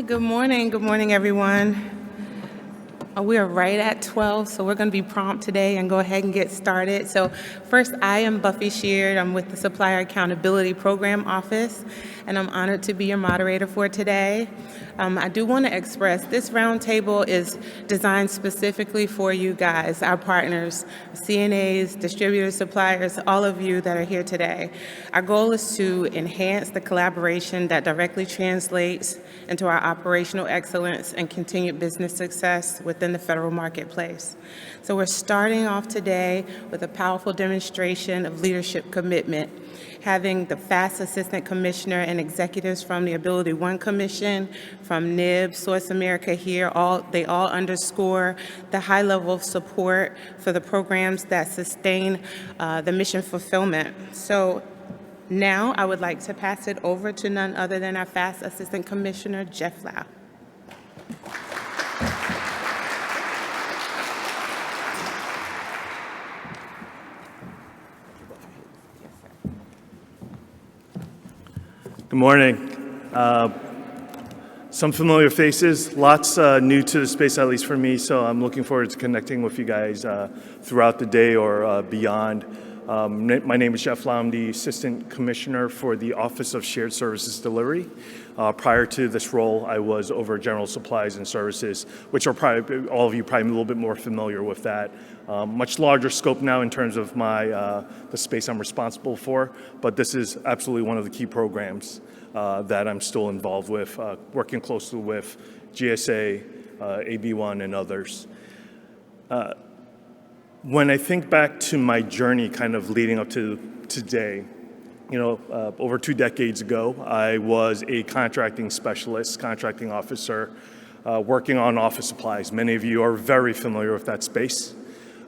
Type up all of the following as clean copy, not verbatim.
Good morning. Good morning, everyone. We are right at 12, so we're going to be prompt today and go ahead and get started. So first, I am Buffy Sheard. I'm with the Supplier Accountability Program Office, and I'm honored to be your moderator for today. I do want to express this roundtable is designed specifically for you guys, our partners, CNAs, distributors, suppliers, all of you that are here today. Our goal is to enhance the collaboration that directly translates into our operational excellence and continued business success within the federal marketplace. So we're starting off today with a powerful demonstration of leadership commitment, having the FAST Assistant Commissioner and executives from the AbilityOne Commission, from NIB, Source America here, they all underscore the high level of support for the programs that sustain the mission fulfillment. So now I would like to pass it over to none other than our FAST Assistant Commissioner, Jeff Lau. Good morning. Some familiar faces, lots new to the space, at least for me, so I'm looking forward to connecting with you guys throughout the day or beyond. My name is Jeff Lau. I'm the Assistant Commissioner for the Office of Shared Services Delivery. Prior to this role, I was over General Supplies and Services, which are probably, all of you probably a little bit more familiar with that. Much larger scope now in terms of the space I'm responsible for, but this is absolutely one of the key programs that I'm still involved with, working closely with GSA, AbilityOne, and others. When I think back to my journey kind of leading up to today, over 2 decades ago, I was a contracting specialist, contracting officer, working on office supplies. Many of you are very familiar with that space.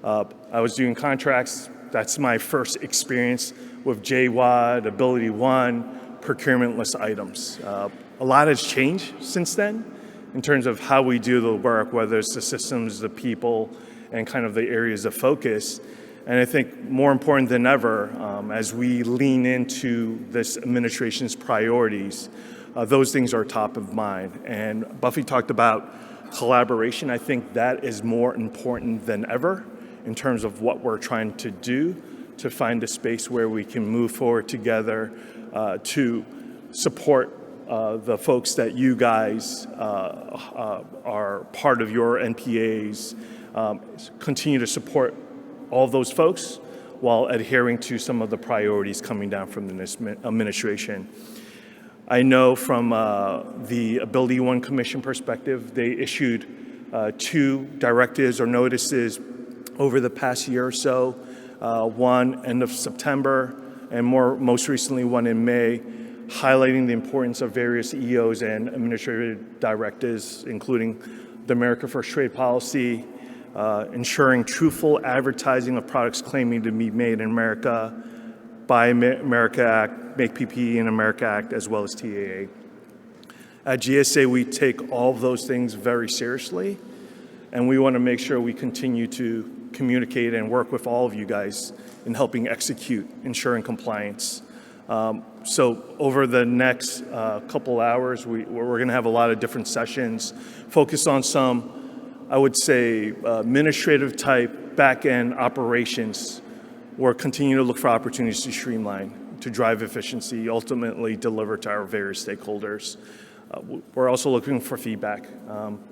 I was doing contracts. That's my first experience with JWAD, AbilityOne, procurement list items. A lot has changed since then in terms of how we do the work, whether it's the systems, the people, and kind of the areas of focus. And I think more important than ever, as we lean into this administration's priorities, those things are top of mind. And Buffy talked about collaboration. I think that is more important than ever in terms of what we're trying to do to find a space where we can move forward together to support the folks that you guys are part of your NPAs, continue to support all those folks while adhering to some of the priorities coming down from the administration. I know from the AbilityOne Commission perspective, they issued 2 directives or notices over the past year or so, one end of September and most recently one in May, highlighting the importance of various EOs and administrative directives, including the America First Trade Policy, ensuring truthful advertising of products claiming to be made in America, Buy America Act, Make PPE in America Act, as well as TAA. At GSA, we take all of those things very seriously, and we want to make sure we continue to communicate and work with all of you guys in helping execute, ensuring compliance. So over the next couple hours, we're going to have a lot of different sessions focused on some, I would say, administrative type back-end operations. We're continuing to look for opportunities to streamline, to drive efficiency, ultimately deliver to our various stakeholders. We're also looking for feedback.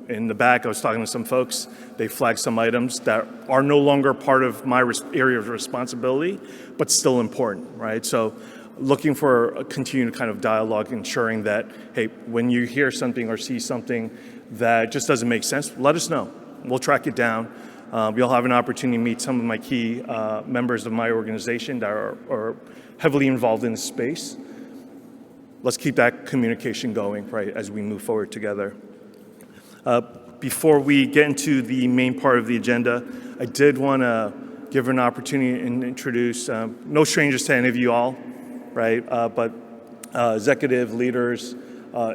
In the back, I was talking to some folks. They flagged some items that are no longer part of my area of responsibility, but still important, right? So looking for a continued kind of dialogue, ensuring that, hey, when you hear something or see something that just doesn't make sense, let us know. We'll track it down. You'll have an opportunity to meet some of my key members of my organization that are heavily involved in this space. Let's keep that communication going, right, as we move forward together. Before we get into the main part of the agenda, I did want to give an opportunity and introduce, no strangers to any of you all, right, but executive leaders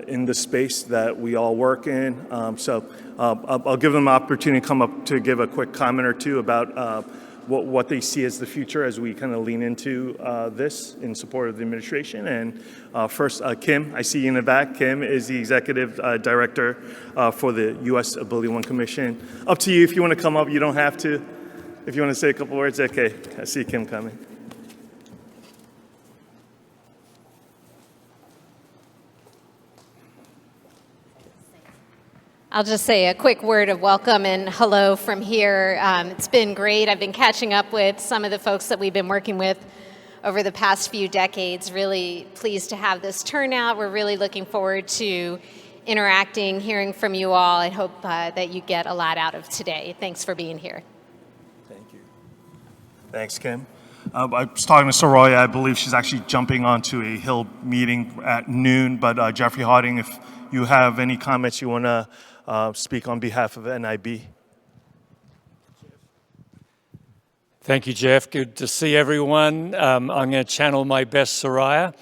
in the space that we all work in. So I'll give them an opportunity to come up to give a quick comment or two about what they see as the future as we kind of lean into this in support of the administration. And first, Kim, I see you in the back. Kim is the Executive Director for the U.S. AbilityOne Commission. Up to you if you want to come up. You don't have to. If you want to say a couple words, okay. I see Kim coming. I'll just say a quick word of welcome and hello from here. It's been great. I've been catching up with some of the folks that we've been working with over the past few decades. Really pleased to have this turnout. We're really looking forward to interacting, hearing from you all. I hope that you get a lot out of today. Thanks for being here. Thank you. Thanks, Kim. I was talking to Soraya. I believe she's actually jumping onto a Hill meeting at noon. But Jeffrey Harding, if you have any comments you want to speak on behalf of NIB. Thank you, Jeff. Good to see everyone. I'm going to channel my best, Soraya.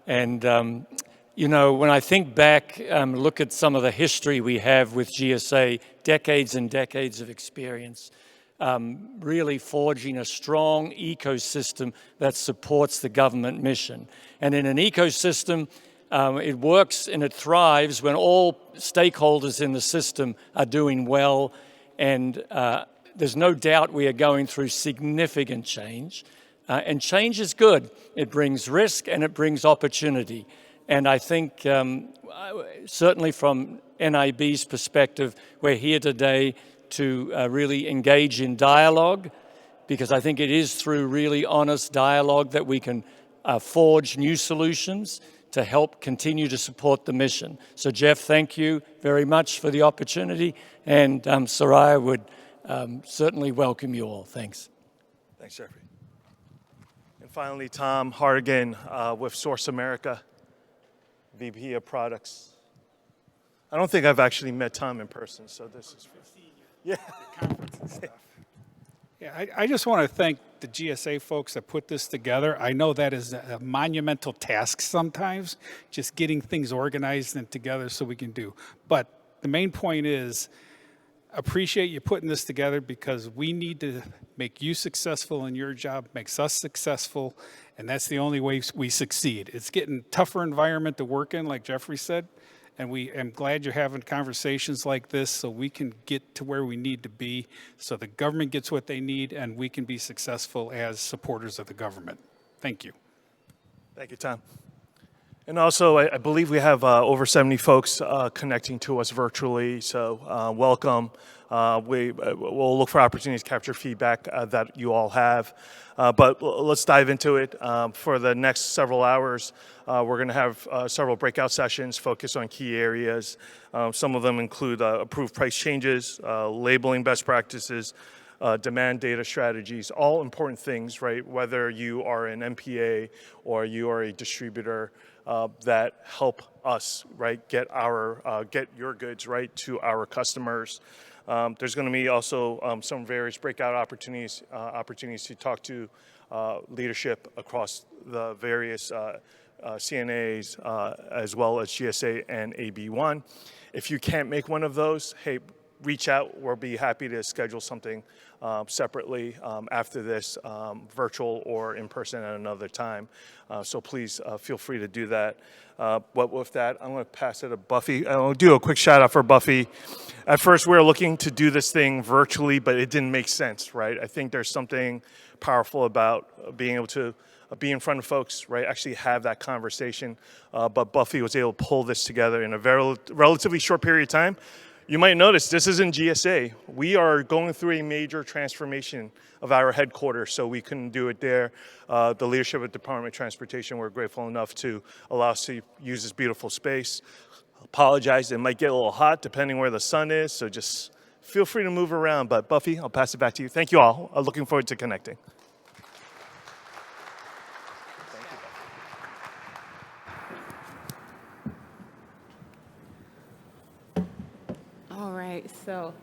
And, you know, when I think back, look at some of the history we have with GSA, decades and decades of experience, really forging a strong ecosystem that supports the government mission. And in an ecosystem, it works and it thrives when all stakeholders in the system are doing well, and there's no doubt we are going through significant change. And change is good. It brings risk and it brings opportunity. And I think certainly from NIB's perspective, we're here today to really engage in dialogue, because I think it is through really honest dialogue that we can forge new solutions to help continue to support the mission. So Jeff, thank you very much for the opportunity, and Soraya would certainly welcome you all. Thanks. Thanks, Jeffrey. And finally, Tom Hardigan with Source America, VP of Products. I don't think I've actually met Tom in person, so this is yeah. Conference and stuff. Yeah, I just want to thank the GSA folks that put this together. I know that is a monumental task sometimes, just getting things organized and together so we can do. But the main point is, appreciate you putting this together, because we need to make you successful in your job, makes us successful, and that's the only way we succeed. It's getting a tougher environment to work in, like Jeffrey said, and I'm glad you're having conversations like this so we can get to where we need to be, so the government gets what they need and we can be successful as supporters of the government. Thank you. Thank you, Tom. And also, I believe we have over 70 folks connecting to us virtually, so welcome. We'll look for opportunities to capture feedback that you all have. But let's dive into it. For the next several hours, we're going to have several breakout sessions focused on key areas. Some of them include approved price changes, labeling best practices, demand data strategies, all important things, right? Whether you are an MPA or you are a distributor, that help us, right, get your goods right to our customers. There's going to be also some various breakout opportunities to talk to leadership across the various CNAs as well as GSA and AbilityOne. If you can't make one of those, hey, reach out. We'll be happy to schedule something separately after this, virtual or in person at another time. So please feel free to do that. But with that, I'm going to pass it to Buffy. I'll do a quick shout out for Buffy. At first, we were looking to do this thing virtually, but it didn't make sense, right? I think there's something powerful about being able to be in front of folks, right? Actually have that conversation. But Buffy was able to pull this together in a very relatively short period of time. You might notice this isn't GSA. We are going through a major transformation of our headquarters, so we couldn't do it there. The leadership of the Department of Transportation were grateful enough to allow us to use this beautiful space. Apologize, it might get a little hot depending where the sun is, so just feel free to move around. But Buffy, I'll pass it back to you. Thank you all. I'm looking forward to connecting. All right, so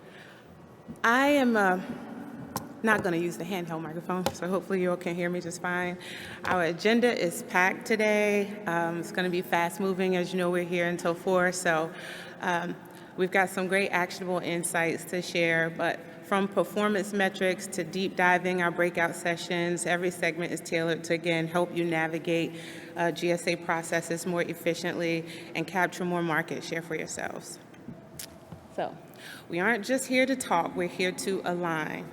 I am not going to use the handheld microphone, so hopefully you all can hear me just fine. Our agenda is packed today. It's going to be fast moving. As you know, we're here until 4, so We've got some great actionable insights to share, but from performance metrics to deep diving our breakout sessions, every segment is tailored to, again, help you navigate GSA processes more efficiently and capture more market share for yourselves. So we aren't just here to talk, we're here to align.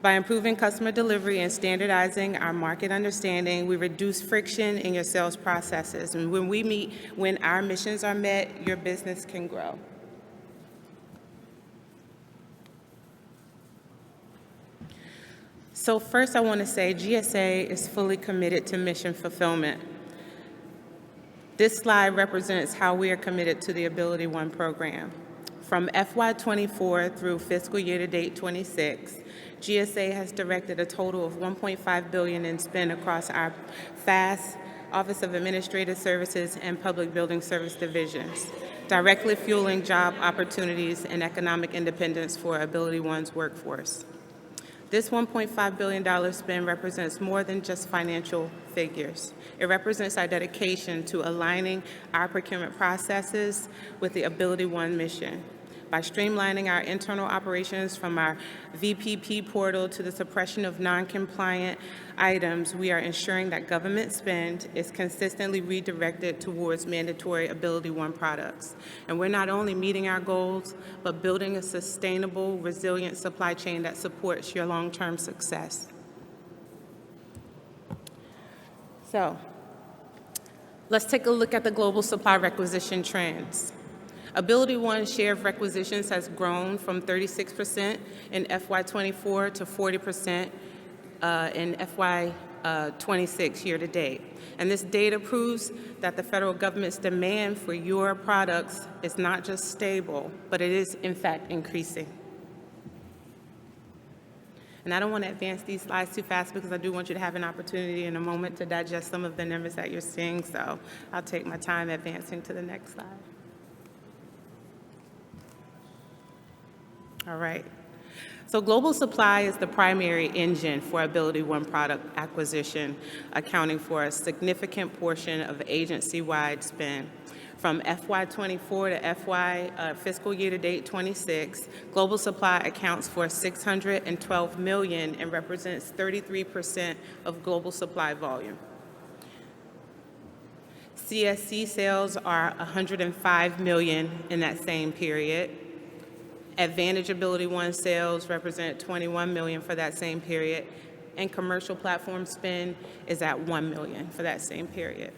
By improving customer delivery and standardizing our market understanding, we reduce friction in your sales processes. And when our missions are met, your business can grow. So first I want to say GSA is fully committed to mission fulfillment. This slide represents how we are committed to the AbilityOne program. From FY24 through fiscal year to date 26, GSA has directed a total of $1.5 billion in spend across our FAST, Office of Administrative Services, and Public Building Service divisions, directly fueling job opportunities and economic independence for AbilityOne's workforce. This $1.5 billion spend represents more than just financial figures. It represents our dedication to aligning our procurement processes with the AbilityOne mission. By streamlining our internal operations from our VPP portal to the suppression of non-compliant items, we are ensuring that government spend is consistently redirected towards mandatory AbilityOne products. And we're not only meeting our goals, but building a sustainable, resilient supply chain that supports your long-term success. So, let's take a look at the global supply requisition trends. AbilityOne's share of requisitions has grown from 36% in FY24 to 40% in FY26 year to date. And this data proves that the federal government's demand for your products is not just stable, but it is in fact increasing. And I don't want to advance these slides too fast because I do want you to have an opportunity in a moment to digest some of the numbers that you're seeing, so I'll take my time advancing to the next slide. All right. So global supply is the primary engine for AbilityOne product acquisition, accounting for a significant portion of agency-wide spend. From FY24 to fiscal year to date 26, global supply accounts for $612 million and represents 33% of global supply volume. CSC sales are $105 million in that same period. Advantage AbilityOne sales represent $21 million for that same period, and commercial platform spend is at $1 million for that same period.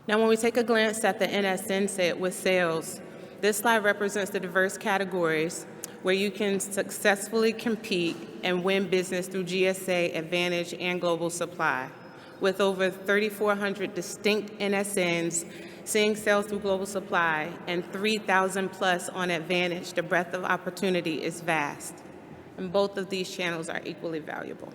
Now, when we take a glance at the NSN set with sales, this slide represents the diverse categories where you can successfully compete and win business through GSA, Advantage, and Global Supply. With over 3,400 distinct NSNs seeing sales through Global Supply and 3,000 plus on Advantage, the breadth of opportunity is vast, and both of these channels are equally valuable.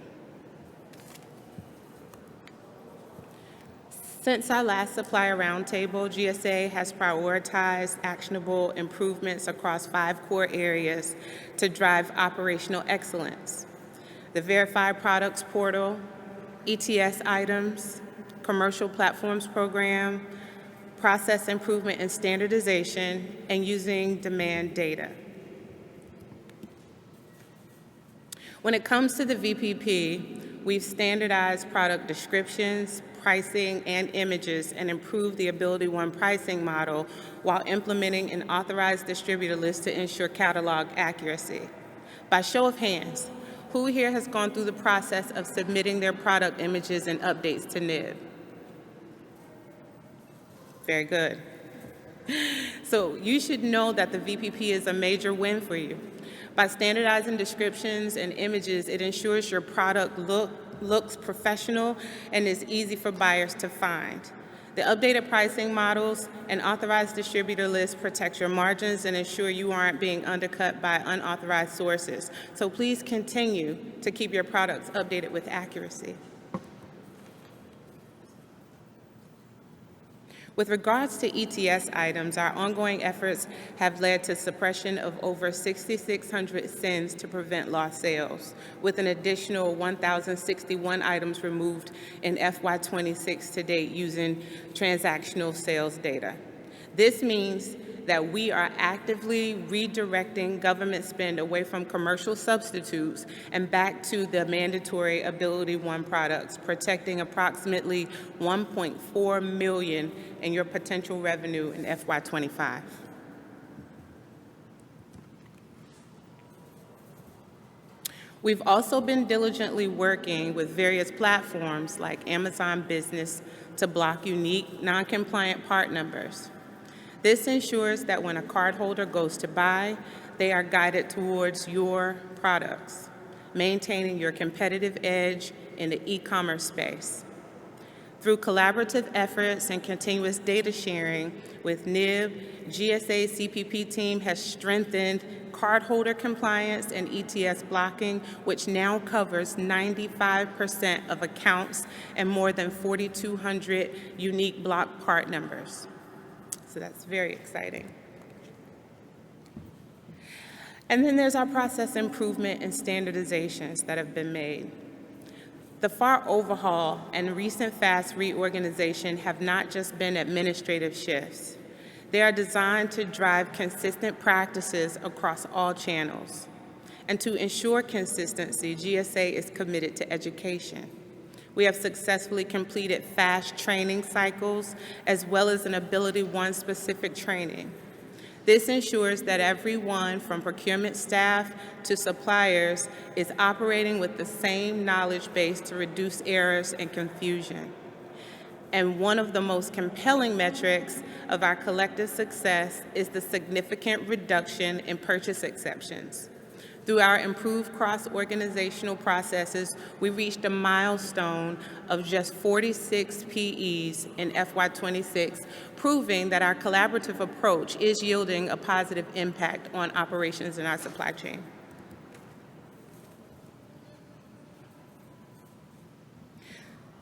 Since our last Supplier Roundtable, GSA has prioritized actionable improvements across 5 core areas to drive operational excellence: the Verified Products Portal, ETS items, Commercial Platforms Program, process improvement and standardization, and using demand data. When it comes to the VPP, we've standardized product descriptions, pricing, and images, and improved the AbilityOne pricing model while implementing an authorized distributor list to ensure catalog accuracy. By show of hands, who here has gone through the process of submitting their product images and updates to NIB? Very good. So you should know that the VPP is a major win for you. By standardizing descriptions and images, it ensures your product looks professional and is easy for buyers to find. The updated pricing models and authorized distributor lists protect your margins and ensure you aren't being undercut by unauthorized sources. So please continue to keep your products updated with accuracy. With regards to ETS items, our ongoing efforts have led to suppression of over 6,600 SINs to prevent lost sales, with an additional 1,061 items removed in FY26 to date using transactional sales data. This means that we are actively redirecting government spend away from commercial substitutes and back to the mandatory AbilityOne products, protecting approximately $1.4 million in your potential revenue in FY25. We've also been diligently working with various platforms like Amazon Business to block unique, non-compliant part numbers. This ensures that when a cardholder goes to buy, they are guided towards your products, maintaining your competitive edge in the e-commerce space. Through collaborative efforts and continuous data sharing with NIB, GSA CPP team has strengthened cardholder compliance and ETS blocking, which now covers 95% of accounts and more than 4,200 unique block part numbers. So that's very exciting. And then there's our process improvement and standardizations that have been made. The FAR overhaul and recent fast reorganization have not just been administrative shifts. They are designed to drive consistent practices across all channels. And to ensure consistency, GSA is committed to education. We have successfully completed fast training cycles as well as an AbilityOne specific training. This ensures that everyone from procurement staff to suppliers is operating with the same knowledge base to reduce errors and confusion. And one of the most compelling metrics of our collective success is the significant reduction in purchase exceptions. Through our improved cross-organizational processes, we reached a milestone of just 46 PEs in FY26, proving that our collaborative approach is yielding a positive impact on operations in our supply chain.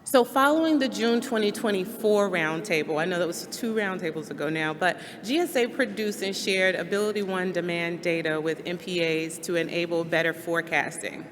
So following the June 2024 roundtable, I know that was 2 roundtables ago now, but GSA produced and shared AbilityOne demand data with MPAs to enable better forecasting.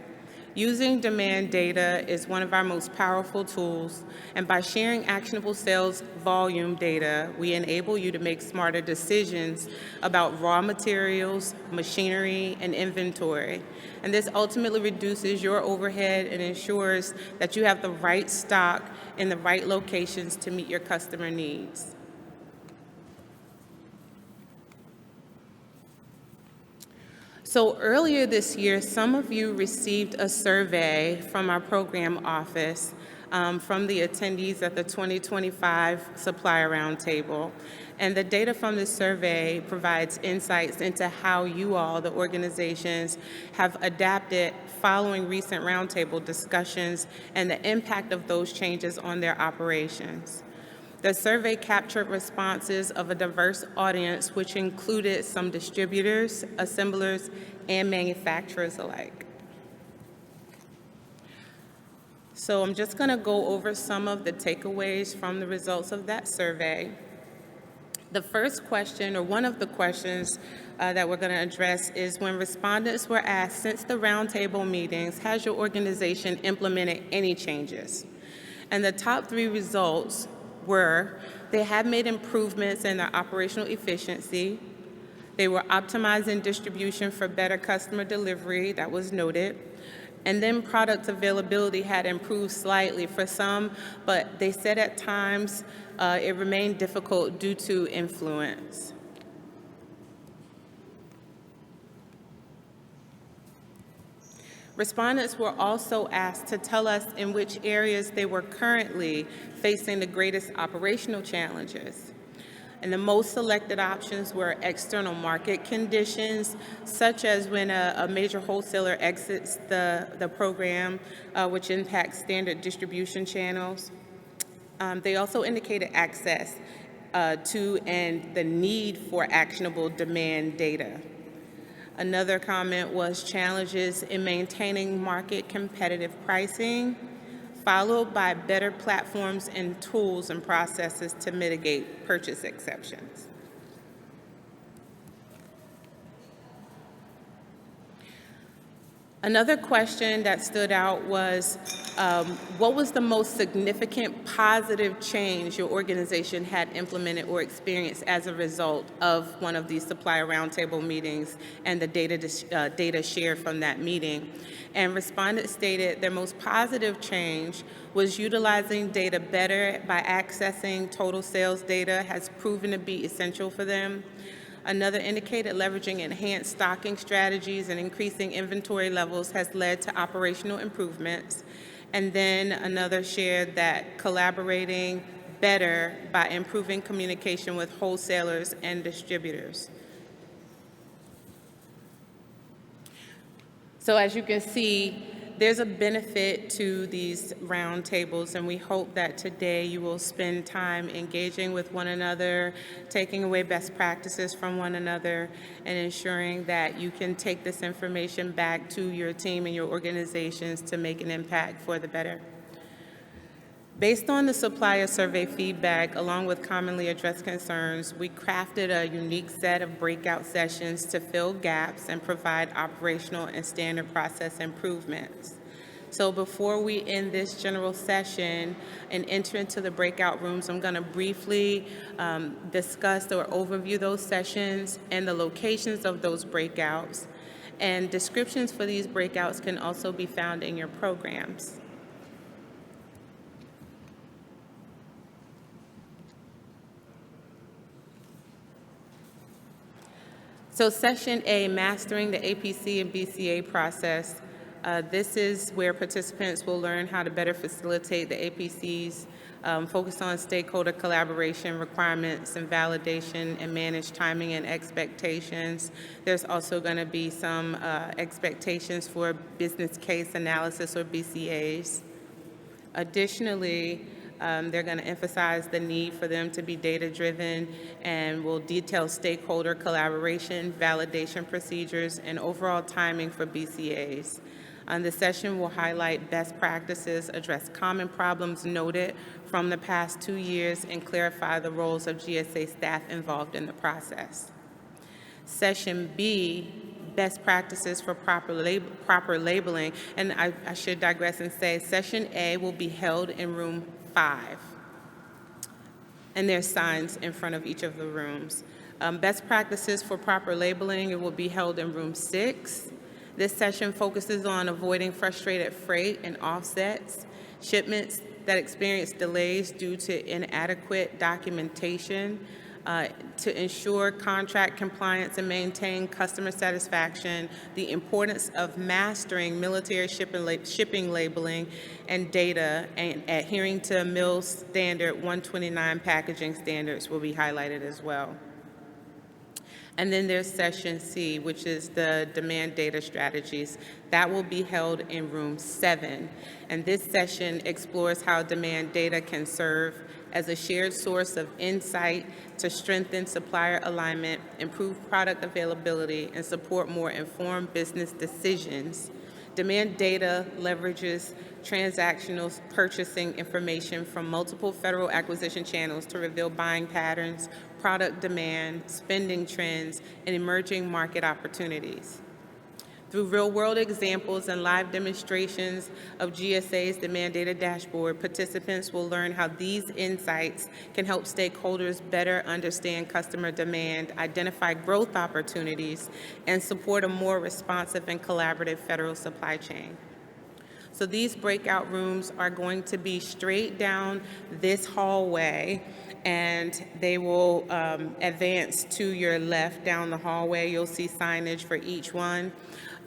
Using demand data is one of our most powerful tools, and by sharing actionable sales volume data, we enable you to make smarter decisions about raw materials, machinery, and inventory. And this ultimately reduces your overhead and ensures that you have the right stock in the right locations to meet your customer needs. So earlier this year, some of you received a survey from our program office from the attendees at the 2025 Supplier Roundtable. And the data from this survey provides insights into how you all, the organizations, have adapted following recent roundtable discussions and the impact of those changes on their operations. The survey captured responses of a diverse audience, which included some distributors, assemblers, and manufacturers alike. So I'm just going to go over some of the takeaways from the results of that survey. The first question, or one of the questions that we're going to address, is when respondents were asked, since the roundtable meetings, has your organization implemented any changes? And the top 3 results were they have made improvements in their operational efficiency, they were optimizing distribution for better customer delivery, that was noted, and then product availability had improved slightly for some, but they said at times it remained difficult due to influence. Respondents were also asked to tell us in which areas they were currently facing the greatest operational challenges. And the most selected options were external market conditions, such as when a major wholesaler exits the program, which impacts standard distribution channels. They also indicated access to and the need for actionable demand data. Another comment was challenges in maintaining market competitive pricing, followed by better platforms and tools and processes to mitigate purchase exceptions. Another question that stood out was, what was the most significant positive change your organization had implemented or experienced as a result of one of these Supplier Roundtable meetings and the data shared from that meeting? And respondents stated their most positive change was utilizing data better by accessing total sales data has proven to be essential for them. Another indicated leveraging enhanced stocking strategies and increasing inventory levels has led to operational improvements. And then another shared that collaborating better by improving communication with wholesalers and distributors. So as you can see, there's a benefit to these roundtables, and we hope that today you will spend time engaging with one another, taking away best practices from one another, and ensuring that you can take this information back to your team and your organizations to make an impact for the better. Based on the supplier survey feedback, along with commonly addressed concerns, we crafted a unique set of breakout sessions to fill gaps and provide operational and standard process improvements. So before we end this general session and enter into the breakout rooms, I'm going to briefly discuss or overview those sessions and the locations of those breakouts. And descriptions for these breakouts can also be found in your programs. So Session A, Mastering the APC and BCA Process. This is where participants will learn how to better facilitate the APCs, focus on stakeholder collaboration, requirements and validation, and manage timing and expectations. There's also going to be some expectations for business case analysis or BCAs. Additionally, they're going to emphasize the need for them to be data-driven and will detail stakeholder collaboration, validation procedures, and overall timing for BCAs. The session will highlight best practices, address common problems noted from the past 2 years, and clarify the roles of GSA staff involved in the process. Session B, best practices for proper labeling, and I should digress and say Session A will be held in room 5, and there's signs in front of each of the rooms. Best practices for proper labeling, it will be held in room 6. This session focuses on avoiding frustrated freight and offsets, shipments that experience delays due to inadequate documentation, to ensure contract compliance and maintain customer satisfaction, the importance of mastering military shipping labeling and data, and adhering to MIL Standard 129 packaging standards will be highlighted as well. And then there's Session C, which is the demand data strategies. That will be held in room 7. And this session explores how demand data can serve as a shared source of insight to strengthen supplier alignment, improve product availability, and support more informed business decisions. Demand data leverages transactional purchasing information from multiple federal acquisition channels to reveal buying patterns, product demand, spending trends, and emerging market opportunities. Through real-world examples and live demonstrations of GSA's demand data dashboard, participants will learn how these insights can help stakeholders better understand customer demand, identify growth opportunities, and support a more responsive and collaborative federal supply chain. So these breakout rooms are going to be straight down this hallway, and they will advance to your left down the hallway. You'll see signage for each one.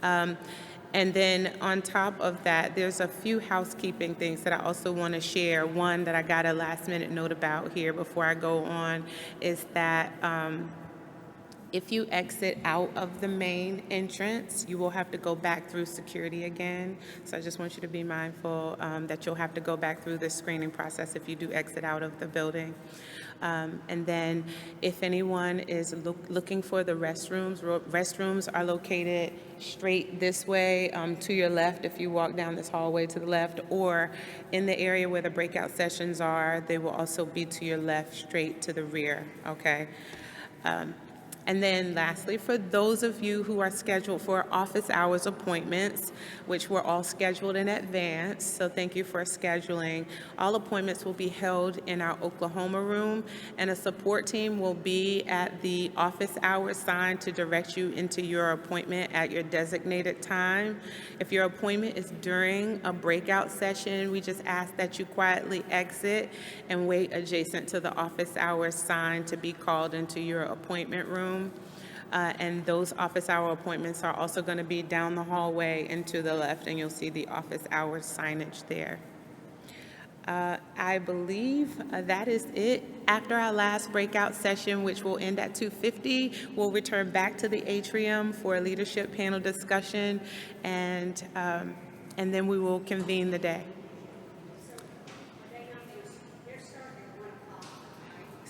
And then on top of that, there's a few housekeeping things that I also want to share. One that I got a last minute note about here before I go on is that if you exit out of the main entrance, you will have to go back through security again. So I just want you to be mindful that you'll have to go back through the screening process if you do exit out of the building. And then if anyone is looking for the restrooms are located straight this way to your left if you walk down this hallway to the left, or in the area where the breakout sessions are, they will also be to your left straight to the rear, okay? And then lastly, for those of you who are scheduled for office hours appointments, which were all scheduled in advance, so thank you for scheduling, all appointments will be held in our Oklahoma room, and a support team will be at the office hours sign to direct you into your appointment at your designated time. If your appointment is during a breakout session, we just ask that you quietly exit and wait adjacent to the office hours sign to be called into your appointment room. And those office hour appointments are also going to be down the hallway and to the left, and you'll see the office hours signage there. I believe that is it. After our last breakout session, which will end at 2:50, we'll return back to the atrium for a leadership panel discussion, and then we will convene the day.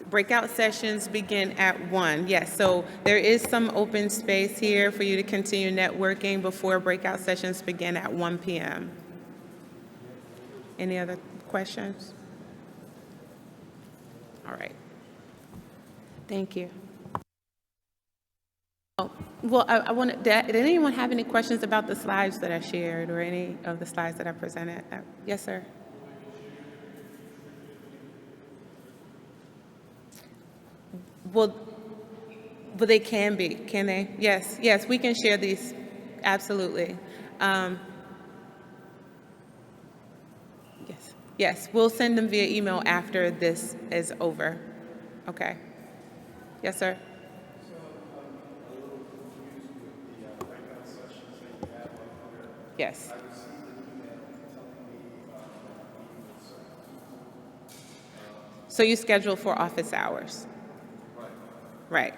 Breakout sessions begin at 1. Yes, so there is some open space here for you to continue networking before breakout sessions begin at 1 p.m. Any other questions? All right. Thank you. Oh, well, I want to, did anyone have any questions about the slides that I shared or any of the slides that I presented? Yes, sir. Well, they can be, can they? Yes, yes, we can share these, absolutely. Yes, we'll send them via email after this is over. Okay. Yes, sir. Yes. So you schedule for office hours? Right.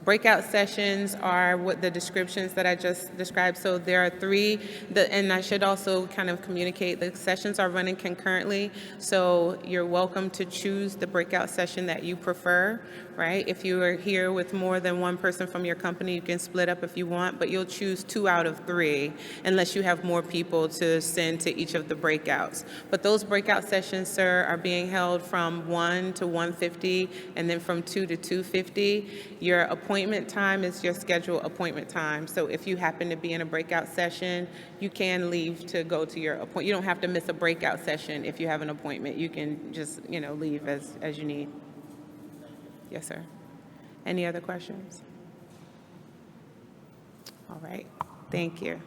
Breakout sessions are what the descriptions that I just described. So there are 3, and I should also kind of communicate, the sessions are running concurrently. So you're welcome to choose the breakout session that you prefer, right? If you are here with more than one person from your company, you can split up if you want, but you'll choose 2 out of 3 unless you have more people to send to each of the breakouts. But those breakout sessions, sir, are being held from 1 to 1:50 and then from 2 to 2:50. Your appointment time is your scheduled appointment time. So if you happen to be in a breakout session, you can leave to go to your appointment. You don't have to miss a breakout session if you have an appointment. You can just, leave as you need. Yes, sir. Any other questions? All right. Thank you.